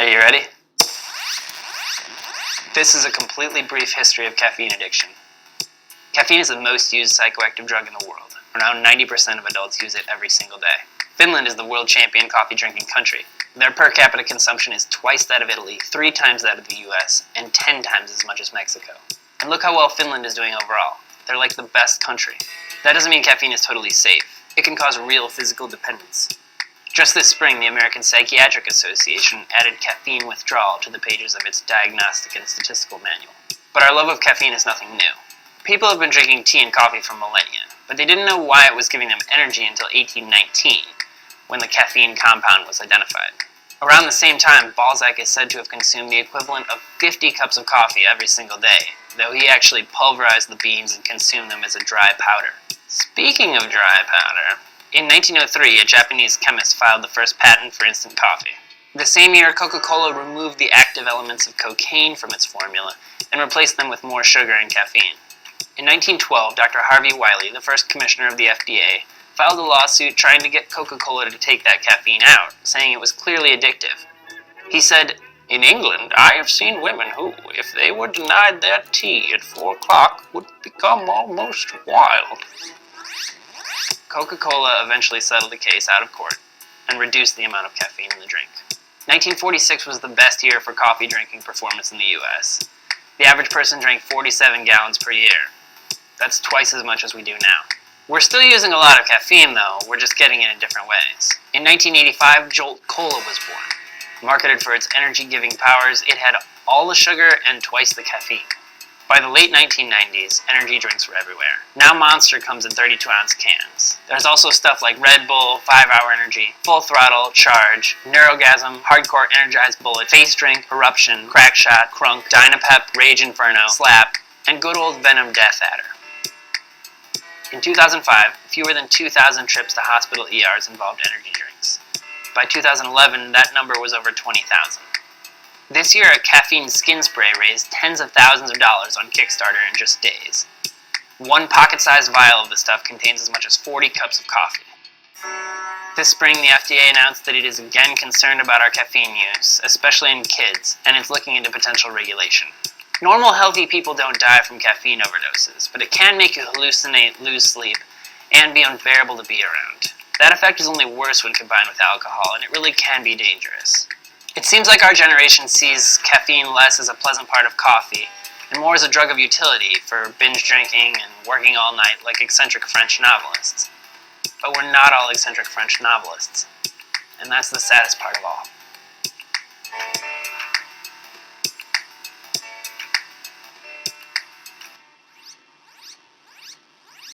Are you ready? This is a completely brief history of caffeine addiction. Caffeine is the most used psychoactive drug in the world. Around 90% of adults use it every single day. Finland is the world champion coffee drinking country. Their per capita consumption is twice that of Italy, 3 times that of the US, and 10 times as much as Mexico. And look how well Finland is doing overall. They're like the best country. That doesn't mean caffeine is totally safe. It can cause real physical dependence. Just this spring, the American Psychiatric Association added caffeine withdrawal to the pages of its Diagnostic and Statistical Manual. But our love of caffeine is nothing new. People have been drinking tea and coffee for millennia, but they didn't know why it was giving them energy until 1819, when the caffeine compound was identified. Around the same time, Balzac is said to have consumed the equivalent of 50 cups of coffee every single day, though he actually pulverized the beans and consumed them as a dry powder. Speaking of dry powder, in 1903, a Japanese chemist filed the first patent for instant coffee. The same year, Coca-Cola removed the active elements of cocaine from its formula and replaced them with more sugar and caffeine. In 1912, Dr. Harvey Wiley, the first commissioner of the FDA, filed a lawsuit trying to get Coca-Cola to take that caffeine out, saying it was clearly addictive. He said, "In England, I have seen women who, if they were denied their tea at 4 o'clock, would become almost wild." Coca-Cola eventually settled the case out of court and reduced the amount of caffeine in the drink. 1946 was the best year for coffee drinking performance in the US. The average person drank 47 gallons per year. That's twice as much as we do now. We're still using a lot of caffeine though, we're just getting it in different ways. In 1985, Jolt Cola was born. Marketed for its energy-giving powers, it had all the sugar and twice the caffeine. By the late 1990s, energy drinks were everywhere. Now Monster comes in 32-ounce cans. There's also stuff like Red Bull, 5-Hour Energy, Full Throttle, Charge, Neurogasm, Hardcore Energized Bullet, Face Drink, Eruption, Crack Shot, Crunk, Dynapep, Rage Inferno, Slap, and good old Venom Death Adder. In 2005, fewer than 2,000 trips to hospital ERs involved energy drinks. By 2011, that number was over 20,000. This year, a caffeine skin spray raised tens of thousands of dollars on Kickstarter in just days. One pocket-sized vial of the stuff contains as much as 40 cups of coffee. This spring, the FDA announced that it is again concerned about our caffeine use, especially in kids, and it's looking into potential regulation. Normal, healthy people don't die from caffeine overdoses, but it can make you hallucinate, lose sleep, and be unbearable to be around. That effect is only worse when combined with alcohol, and it really can be dangerous. It seems like our generation sees caffeine less as a pleasant part of coffee, and more as a drug of utility for binge drinking and working all night like eccentric French novelists. But we're not all eccentric French novelists, and that's the saddest part of all.